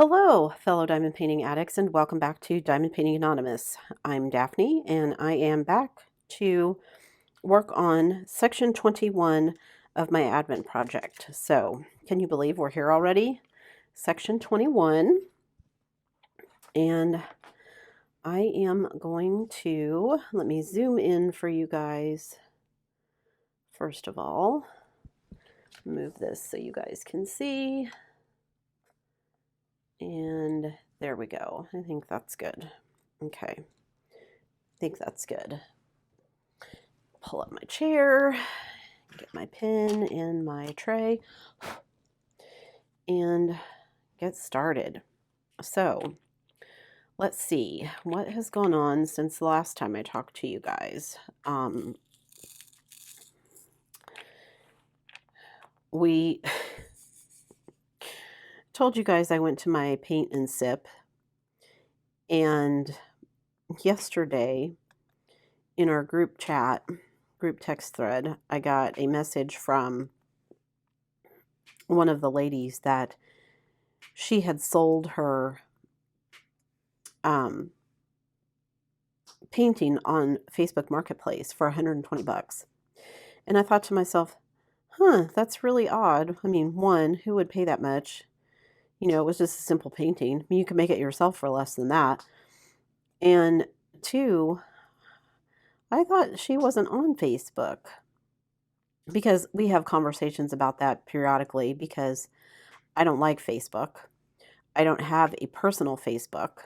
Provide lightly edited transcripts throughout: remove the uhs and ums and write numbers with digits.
Hello, fellow diamond painting addicts, and welcome back to Diamond Painting Anonymous. I'm Daphne, and I am back to work on section 21 of my Advent project. So, can you believe we're here already? Section 21, and I am going to, let me zoom in for you guys. First of all, move this so you guys can see. And there we go. I think that's good. Okay. I think that's good. Pull up my chair, get my pen in my tray, and get started. So, let's see. What has gone on since the last time I talked to you guys? We told you guys I went to my paint and sip, and yesterday in our group text thread, I got a message from one of the ladies that she had sold her painting on Facebook Marketplace for 120 bucks. And I thought to myself, that's really odd. I mean, one, who would pay that much? You know, it was just a simple painting. I mean, you could make it yourself for less than that. And two, I thought she wasn't on Facebook, because we have conversations about that periodically, because I don't like Facebook. I don't have a personal Facebook.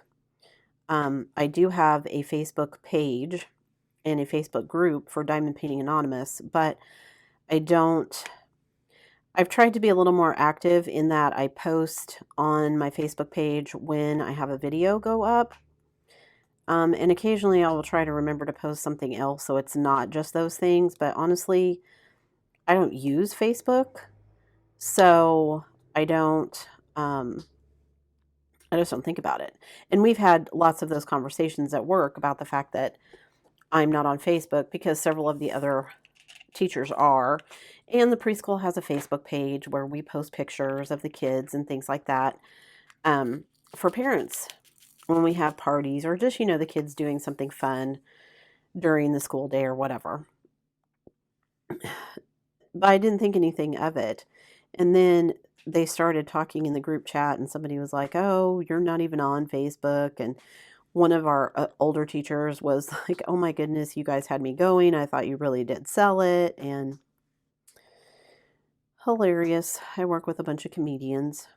I do have a Facebook page and a Facebook group for Diamond Painting Anonymous, but I've tried to be a little more active in that I post on my Facebook page when I have a video go up. And occasionally I will try to remember to post something else so it's not just those things, but honestly, I don't use Facebook, so I just don't think about it. And we've had lots of those conversations at work about the fact that I'm not on Facebook because several of the other teachers are. And the preschool has a Facebook page where we post pictures of the kids and things like that for parents when we have parties, or just, the kids doing something fun during the school day or whatever. But I didn't think anything of it. And then they started talking in the group chat, and somebody was like, oh, you're not even on Facebook. And one of our older teachers was like, oh my goodness, you guys had me going. I thought you really did sell it. And hilarious. I work with a bunch of comedians.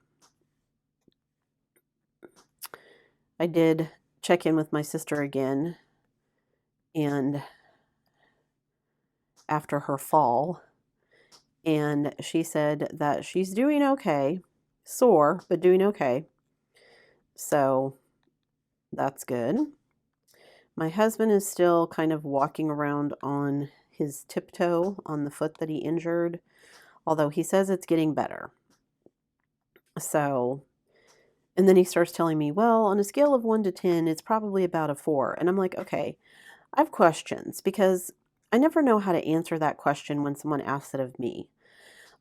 I did check in with my sister again, and after her fall, and she said that she's doing okay. Sore, but doing okay. So that's good. My husband is still kind of walking around on his tiptoe on the foot that he injured, although he says it's getting better. So, and then he starts telling me, well, on a scale of 1 to 10, it's probably about a 4. And I'm like, okay, I have questions, because I never know how to answer that question when someone asks it of me.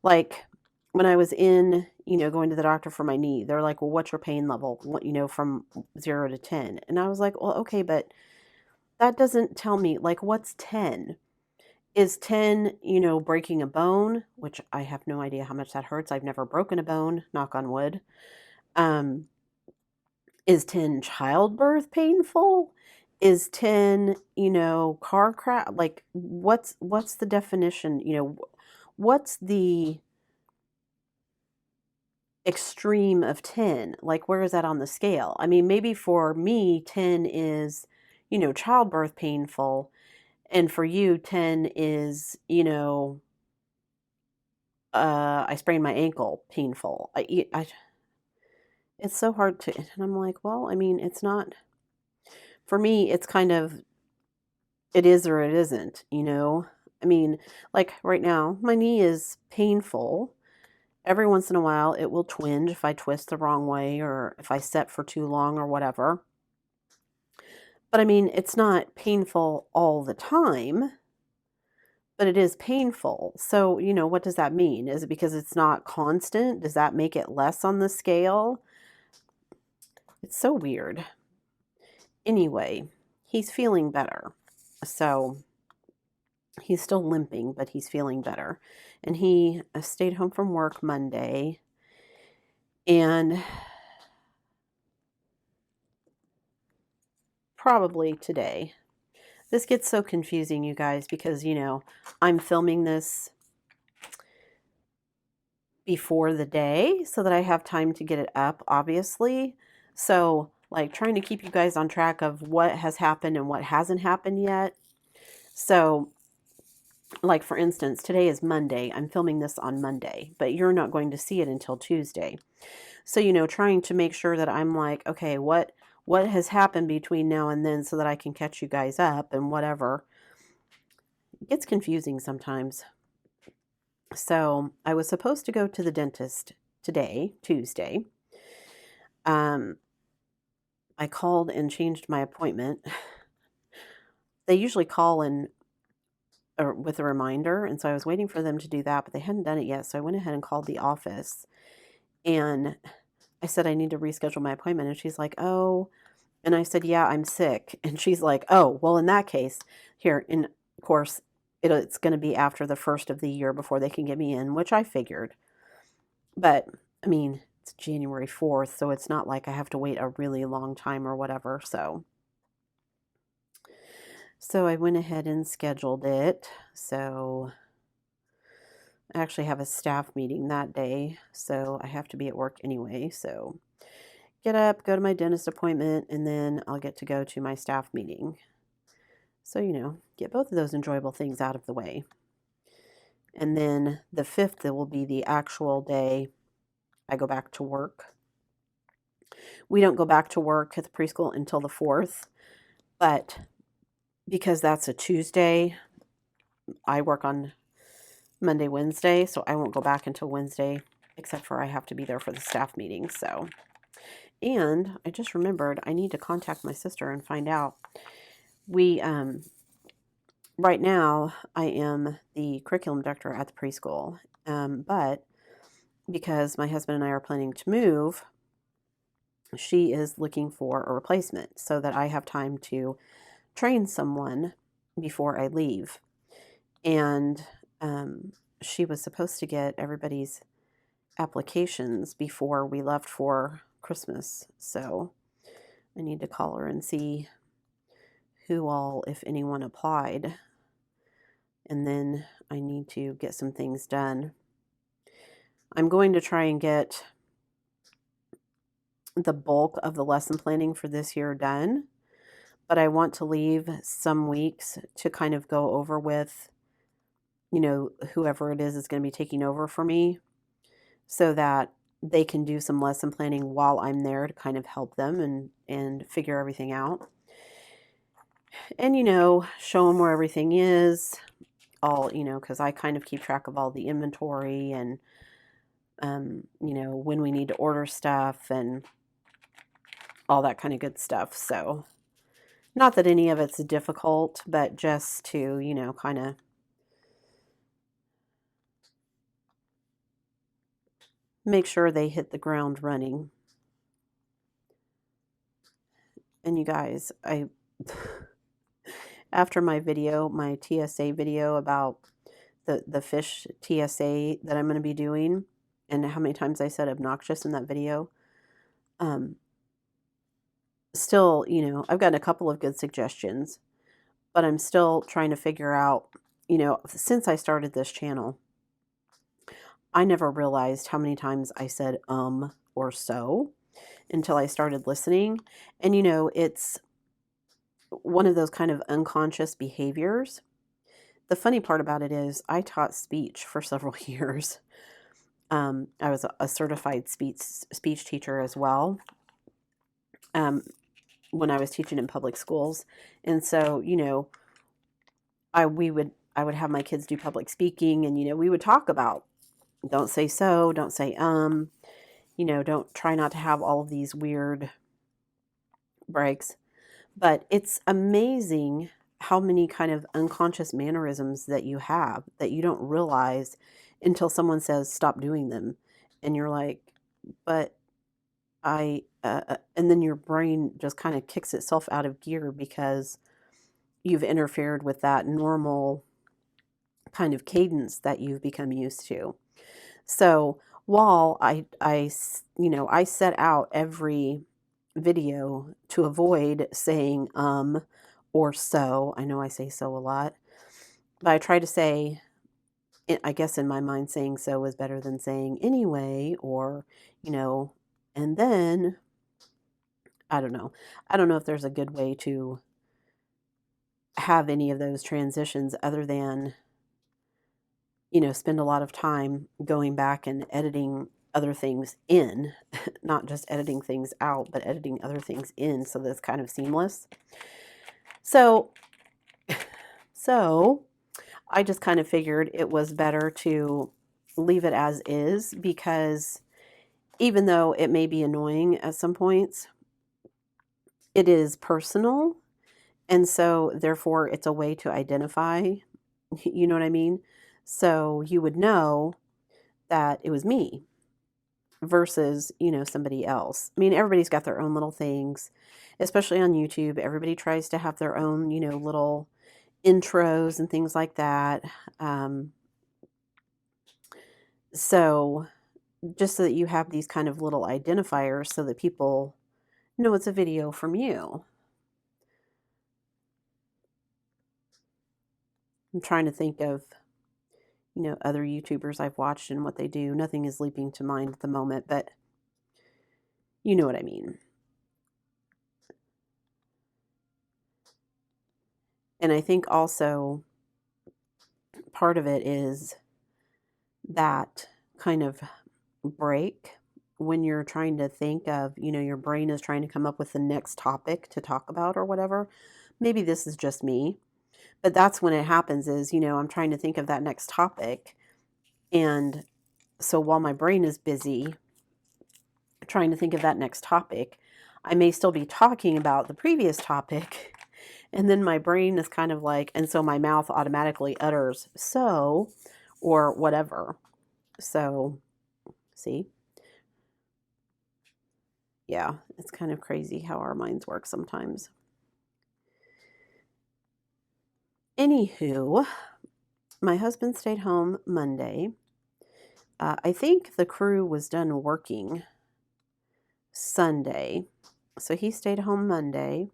Like when I was going to the doctor for my knee, they're like, well, what's your pain level? From 0 to 10. And I was like, well, okay, but that doesn't tell me, like, what's 10? Is 10, breaking a bone, which I have no idea how much that hurts. I've never broken a bone, knock on wood. Is 10 childbirth painful? Is 10, car crash? Like, what's the definition? What's the extreme of 10? Like, where is that on the scale? I mean, maybe for me, 10 is, childbirth painful. And for you, 10 is, I sprained my ankle painful. It's so hard to, and I'm like, well, I mean, it's not, for me, it's kind of, it is or it isn't, I mean, like right now, my knee is painful. Every once in a while, it will twinge if I twist the wrong way or if I set for too long or whatever. But I mean, it's not painful all the time, but it is painful. So, what does that mean? Is it because it's not constant? Does that make it less on the scale? It's so weird. Anyway, he's feeling better. So he's still limping, but he's feeling better. And he stayed home from work Monday. And probably today. This gets so confusing, you guys, because, I'm filming this before the day so that I have time to get it up, obviously. So, like, trying to keep you guys on track of what has happened and what hasn't happened yet. So, like, for instance, today is Monday. I'm filming this on Monday, but you're not going to see it until Tuesday. So, trying to make sure that I'm like, okay, what has happened between now and then so that I can catch you guys up and whatever. It gets confusing sometimes. So I was supposed to go to the dentist today, Tuesday. I called and changed my appointment. They usually call or with a reminder, and so I was waiting for them to do that, but they hadn't done it yet. So I went ahead and called the office, and I said I need to reschedule my appointment, and she's like, "Oh," and I said, "Yeah, I'm sick," and she's like, "Oh, well, in that case, here," and of course, it's going to be after the first of the year before they can get me in, which I figured. But, I mean, it's January 4th, so it's not like I have to wait a really long time or whatever, so I went ahead and scheduled it. So I actually have a staff meeting that day, so I have to be at work anyway. So get up, go to my dentist appointment, and then I'll get to go to my staff meeting. So, get both of those enjoyable things out of the way. And then the 5th, it will be the actual day I go back to work. We don't go back to work at the preschool until the 4th, but because that's a Tuesday, I work on Monday, Wednesday, so I won't go back until Wednesday, except for I have to be there for the staff meeting. So, and I just remembered I need to contact my sister and find out. We, right now, I am the curriculum director at the preschool, but because my husband and I are planning to move, she is looking for a replacement so that I have time to train someone before I leave. And she was supposed to get everybody's applications before we left for Christmas. So I need to call her and see who all, if anyone, applied. And then I need to get some things done. I'm going to try and get the bulk of the lesson planning for this year done, but I want to leave some weeks to kind of go over with, whoever it is going to be taking over for me, so that they can do some lesson planning while I'm there to kind of help them and figure everything out. And, show them where everything is, all, because I kind of keep track of all the inventory and, when we need to order stuff and all that kind of good stuff. So not that any of it's difficult, but just to, kind of make sure they hit the ground running. And you guys, after my video, my TSA video about the fish TSA that I'm going to be doing, and how many times I said obnoxious in that video, still, I've gotten a couple of good suggestions, but I'm still trying to figure out, since I started this channel, I never realized how many times I said or so until I started listening. And, it's one of those kind of unconscious behaviors. The funny part about it is I taught speech for several years. I was a certified speech teacher as well, when I was teaching in public schools. And so, I would have my kids do public speaking, and, we would talk about, don't say so, don't say, don't try not to have all of these weird breaks. But it's amazing how many kind of unconscious mannerisms that you have that you don't realize until someone says, stop doing them. And you're like, but I and then your brain just kind of kicks itself out of gear because you've interfered with that normal kind of cadence that you've become used to. So while I set out every video to avoid saying or so. I know I say so a lot, but I try to say, I guess in my mind, saying so is better than saying anyway, or, and then, I don't know. I don't know if there's a good way to have any of those transitions other than, spend a lot of time going back and editing other things in, not just editing things out, but editing other things in so that it's kind of seamless. So I just kind of figured it was better to leave it as is, because even though it may be annoying at some points, it is personal. And so therefore it's a way to identify, you know what I mean? So you would know that it was me versus, somebody else. I mean, everybody's got their own little things, especially on YouTube. Everybody tries to have their own, little intros and things like that. So just so that you have these kind of little identifiers so that people know it's a video from you. I'm trying to think of, other YouTubers I've watched and what they do. Nothing is leaping to mind at the moment, but you know what I mean. And I think also part of it is that kind of break when you're trying to think of, your brain is trying to come up with the next topic to talk about or whatever. Maybe this is just me, but that's when it happens is, I'm trying to think of that next topic. And so while my brain is busy trying to think of that next topic, I may still be talking about the previous topic. And then my brain is kind of like, and so my mouth automatically utters so or whatever. So, see? Yeah, it's kind of crazy how our minds work sometimes. Anywho, my husband stayed home Monday. I think the crew was done working Sunday. So he stayed home Monday,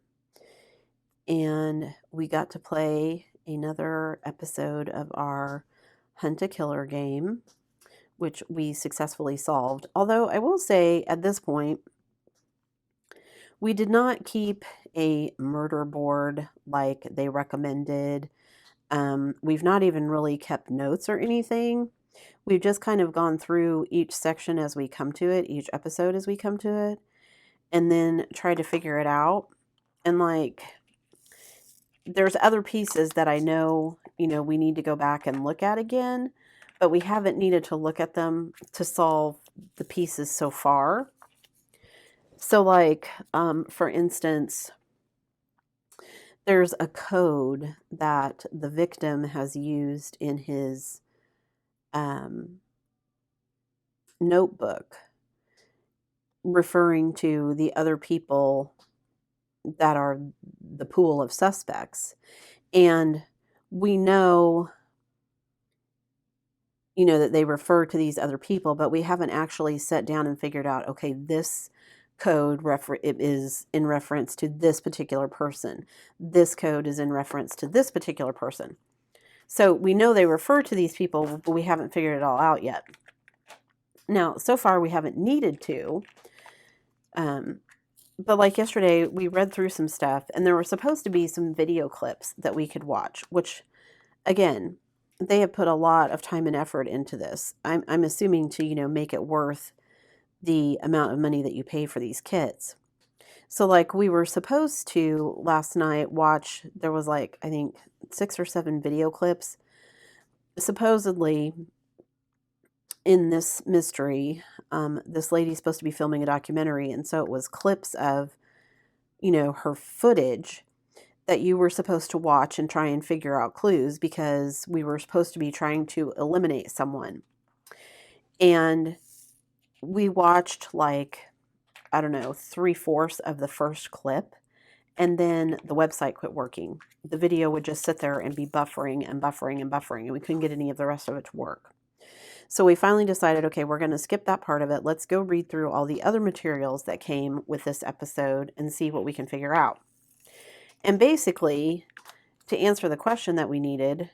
and we got to play another episode of our Hunt a Killer game, which we successfully solved. Although I will say at this point, we did not keep a murder board like they recommended. We've not even really kept notes or anything. We've just kind of gone through each section as we come to it, each episode as we come to it, and then try to figure it out. And there's other pieces that I know, we need to go back and look at again, but we haven't needed to look at them to solve the pieces so far. So for instance, there's a code that the victim has used in his notebook referring to the other people that are the pool of suspects. And we know, that they refer to these other people, but we haven't actually sat down and figured out, okay, this code it is in reference to this particular person. This code is in reference to this particular person. So we know they refer to these people, but we haven't figured it all out yet. Now, so far we haven't needed to. But like yesterday, we read through some stuff, and there were supposed to be some video clips that we could watch, which, again, they have put a lot of time and effort into this. I'm assuming to, make it worth the amount of money that you pay for these kits. So we were supposed to last night watch, there was I think 6 or 7 video clips. Supposedly in this mystery, this lady's supposed to be filming a documentary, and so it was clips of, her footage that you were supposed to watch and try and figure out clues, because we were supposed to be trying to eliminate someone. And we watched I don't know, 3/4 of the first clip, and then the website quit working. The video would just sit there and be buffering and buffering and buffering, and we couldn't get any of the rest of it to work. So we finally decided, okay, we're going to skip that part of it. Let's go read through all the other materials that came with this episode and see what we can figure out. And basically, to answer the question that we needed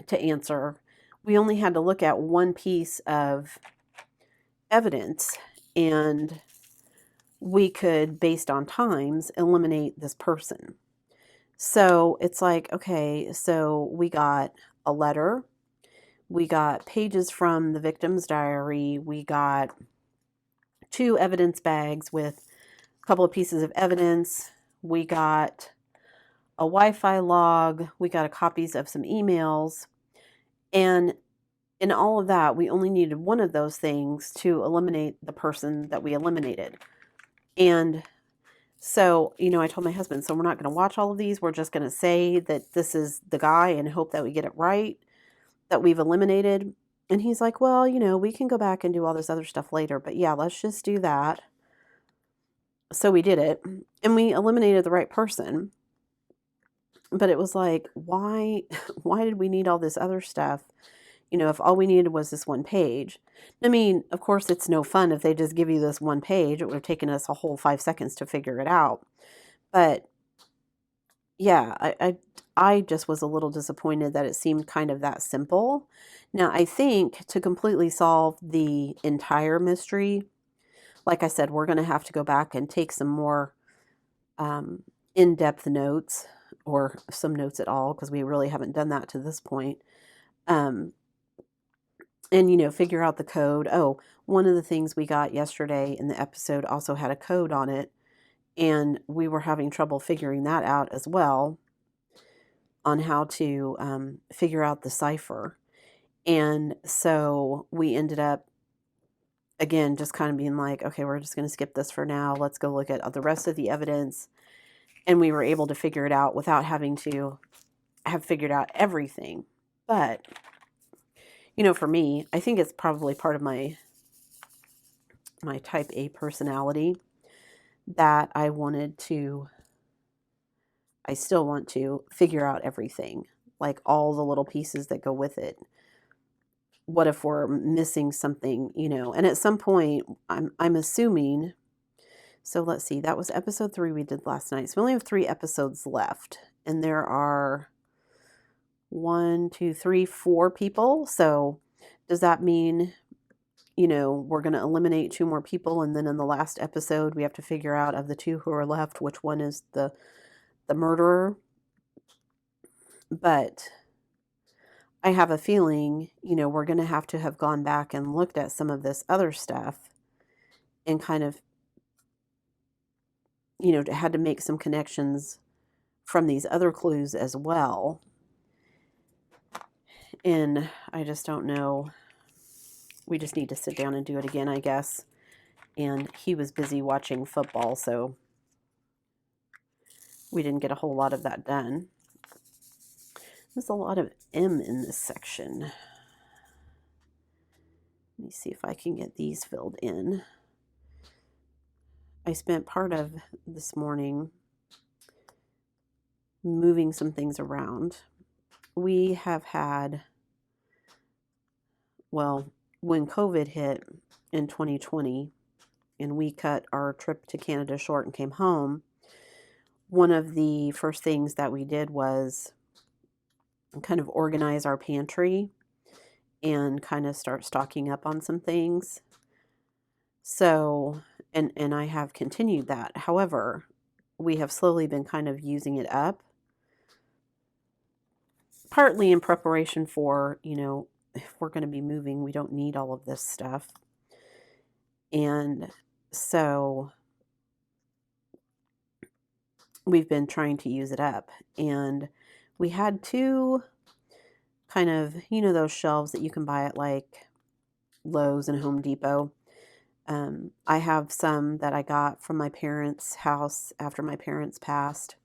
to answer, we only had to look at one piece of evidence, and we could, based on times, eliminate this person. So it's like, okay, so we got a letter, we got pages from the victim's diary, we got 2 evidence bags with a couple of pieces of evidence, we got a Wi-Fi log, we got copies of some emails, and in all of that, we only needed one of those things to eliminate the person that we eliminated. And so, I told my husband, so we're not going to watch all of these. We're just going to say that this is the guy and hope that we get it right, that we've eliminated. And he's like, well, we can go back and do all this other stuff later. But yeah, let's just do that. So we did it, and we eliminated the right person. But it was like, why did we need all this other stuff? If all we needed was this one page. I mean, of course, it's no fun if they just give you this one page. It would have taken us a whole 5 seconds to figure it out. But yeah, I just was a little disappointed that it seemed kind of that simple. Now, I think to completely solve the entire mystery, like I said, we're going to have to go back and take some more in-depth notes, or some notes at all, because we really haven't done that to this point. And, figure out the code. Oh, one of the things we got yesterday in the episode also had a code on it, and we were having trouble figuring that out as well, on how to figure out the cipher. And so we ended up, again, just kind of being like, okay, we're just going to skip this for now. Let's go look at the rest of the evidence. And we were able to figure it out without having to have figured out everything. But for me, I think it's probably part of my type A personality that I still want to figure out everything, like all the little pieces that go with it. What if we're missing something, and at some point, I'm assuming, so let's see, that was episode 3 we did last night. So we only have 3 episodes left, and there are 1, 2, 3, 4 people. So does that mean, we're going to eliminate 2 more people, and then in the last episode we have to figure out, of the 2 who are left, which one is the murderer? But I have a feeling, we're going to have gone back and looked at some of this other stuff, and kind of, had to make some connections from these other clues as well. And I just don't know. We just need to sit down and do it again, I guess. And he was busy watching football, so we didn't get a whole lot of that done. There's a lot of M in this section. Let me see if I can get these filled in. I spent part of this morning moving some things around. We have had, well, when COVID hit in 2020 and we cut our trip to Canada short and came home, one of the first things that we did was kind of organize our pantry and kind of start stocking up on some things. So, and I have continued that. However, we have slowly been kind of using it up, partly in preparation for, if we're going to be moving, we don't need all of this stuff. And so we've been trying to use it up. And we had 2 kind of, those shelves that you can buy at like Lowe's and Home Depot. I have some that I got from my parents' house after my parents passed.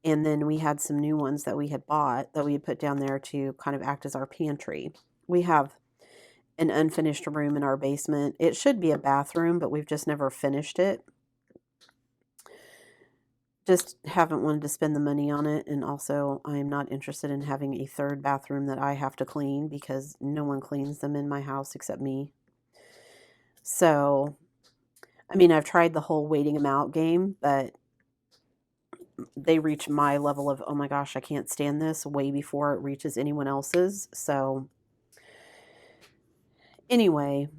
And then we had some new ones that we had bought that we had put down there to kind of act as our pantry. We have an unfinished room in our basement. It should be a bathroom, but we've just never finished it. Just haven't wanted to spend the money on it, and also I'm not interested in having a third bathroom that I have to clean because no one cleans them in my house except me. So, I mean, I've tried the whole waiting them out game, but they reach my level of, oh my gosh, I can't stand this, way before it reaches anyone else's. So, anyway,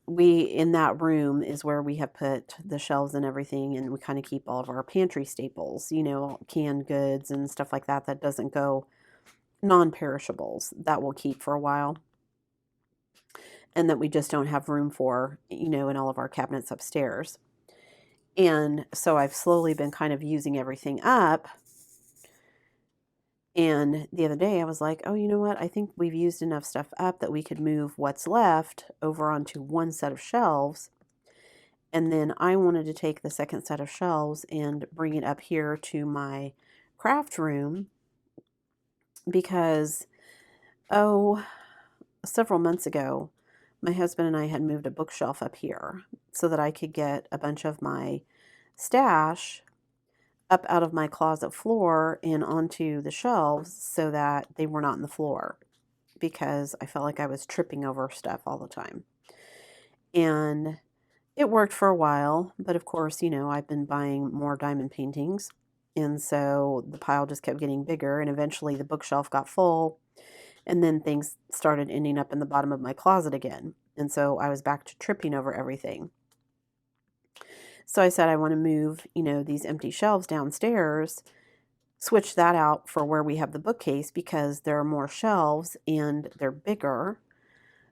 in that room is where we have put the shelves and everything, and we kind of keep all of our pantry staples, you know, canned goods and stuff like that that doesn't go, non-perishables that we'll keep for a while, and that we just don't have room for, you know, in all of our cabinets upstairs. And so I've slowly been kind of using everything up. And the other day I was like, oh, you know what? I think we've used enough stuff up that we could move what's left over onto one set of shelves. And then I wanted to take the second set of shelves and bring it up here to my craft room because, several months ago, my husband and I had moved a bookshelf up here so that I could get a bunch of my stash up out of my closet floor and onto the shelves so that they were not on the floor, because I felt like I was tripping over stuff all the time. And it worked for a while, but of course, you know, I've been buying more diamond paintings, and so the pile just kept getting bigger, and eventually the bookshelf got full, and then things started ending up in the bottom of my closet again. And so I was back to tripping over everything. So I said, I want to move, you know, these empty shelves downstairs, switch that out for where we have the bookcase because there are more shelves and they're bigger,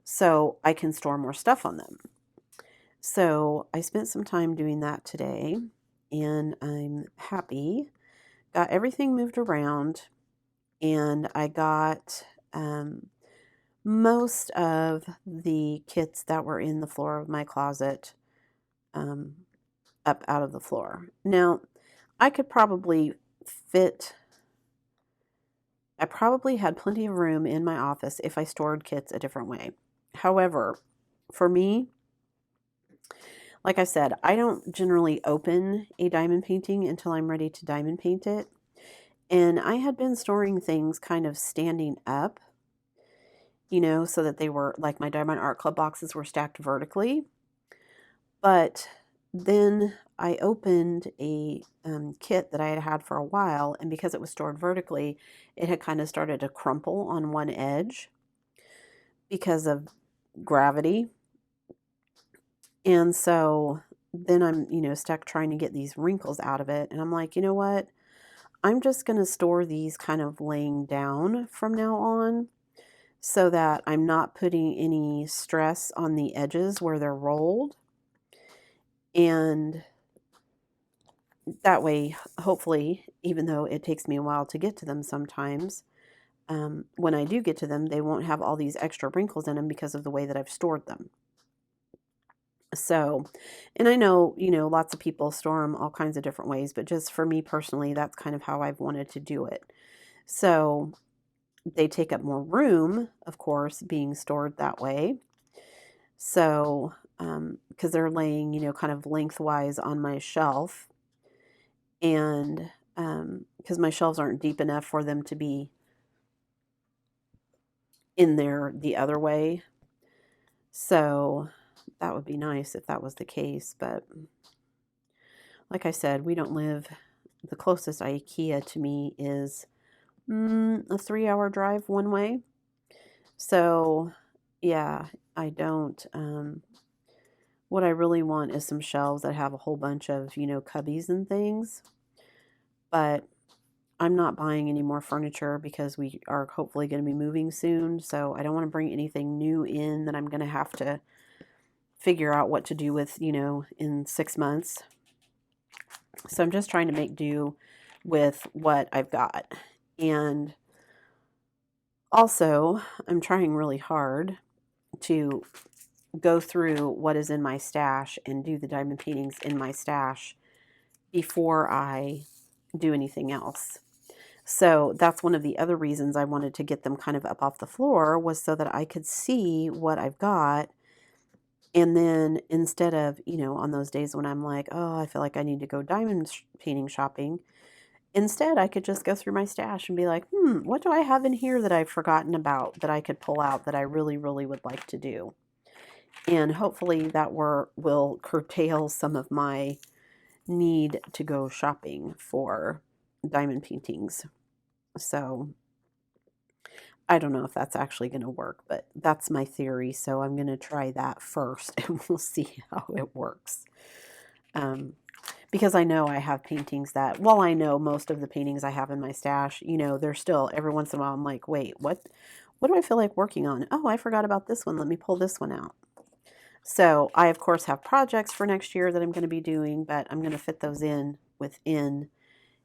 so I can store more stuff on them. So I spent some time doing that today, and I'm happy. Got everything moved around, and I got most of the kits that were in the floor of my closet up out of the floor. Now, I could probably fit, I probably had plenty of room in my office if I stored kits a different way. However, for me, like I said, I don't generally open a diamond painting until I'm ready to diamond paint it. And I had been storing things kind of standing up, you know, so that they were, like my Diamond Art Club boxes were stacked vertically. But then I opened a kit that I had had for a while, and because it was stored vertically, it had kind of started to crumple on one edge because of gravity. And so then I'm, you know, stuck trying to get these wrinkles out of it. And I'm like, you know what? I'm just going to store these kind of laying down from now on so that I'm not putting any stress on the edges where they're rolled. And that way, hopefully, even though it takes me a while to get to them sometimes, when I do get to them, they won't have all these extra wrinkles in them because of the way that I've stored them. So, and I know, you know, lots of people store them all kinds of different ways, but just for me personally, that's kind of how I've wanted to do it. So they take up more room, of course, being stored that way. So, because they're laying, you know, kind of lengthwise on my shelf, and because my shelves aren't deep enough for them to be in there the other way. So that would be nice if that was the case, but like I said, we don't live, the closest IKEA to me is a 3-hour drive one way. So yeah, I don't, what I really want is some shelves that have a whole bunch of, you know, cubbies and things, but I'm not buying any more furniture because we are hopefully going to be moving soon, so I don't want to bring anything new in that I'm going to have to figure out what to do with, you know, in 6 months. So I'm just trying to make do with what I've got. And also, I'm trying really hard to go through what is in my stash and do the diamond paintings in my stash before I do anything else. So that's one of the other reasons I wanted to get them kind of up off the floor, was so that I could see what I've got. And then instead of, on those days when I'm like, oh, I feel like I need to go painting shopping, instead I could just go through my stash and be like, what do I have in here that I've forgotten about that I could pull out that I really, really would like to do? And hopefully that will curtail some of my need to go shopping for diamond paintings. So I don't know if that's actually going to work, but that's my theory. So I'm going to try that first and we'll see how it works. Because I know I have paintings that, well, I know most of the paintings I have in my stash, they're still, every once in a while, I'm like, wait, what do I feel like working on? Oh, I forgot about this one. Let me pull this one out. So I, of course, have projects for next year that I'm going to be doing, but I'm going to fit those in within,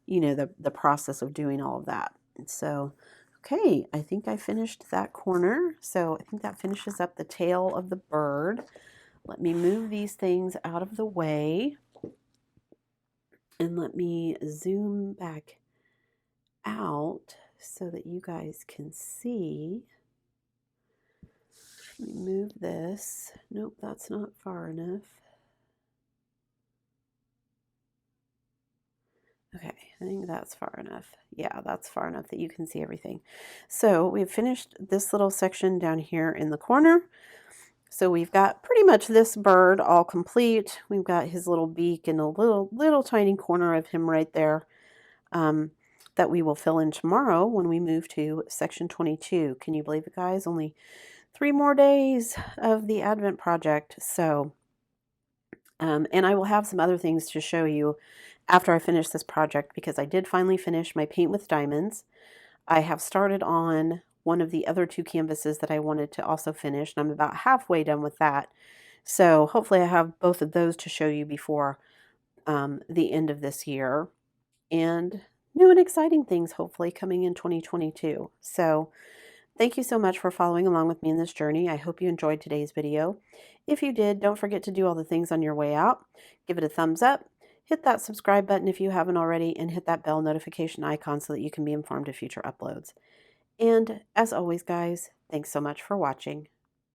the process of doing all of that. And so, okay, I think I finished that corner. So I think that finishes up the tail of the bird. Let me move these things out of the way. And let me zoom back out so that you guys can see. Let me move this. Nope, that's not far enough. Okay, I think that's far enough. Yeah, that's far enough that you can see everything. So we've finished this little section down here in the corner. So we've got pretty much this bird all complete. We've got his little beak and a little tiny corner of him right there. That we will fill in tomorrow when we move to section 22. Can you believe it, guys? Only 3 more days of the Advent project. So, and I will have some other things to show you after I finish this project, because I did finally finish my paint with diamonds. I have started on one of the other 2 canvases that I wanted to also finish, and I'm about halfway done with that. So hopefully I have both of those to show you before the end of this year. And new and exciting things hopefully coming in 2022. So thank you so much for following along with me in this journey. I hope you enjoyed today's video. If you did, don't forget to do all the things on your way out. Give it a thumbs up, hit that subscribe button if you haven't already, and hit that bell notification icon so that you can be informed of future uploads. And as always, guys, thanks so much for watching.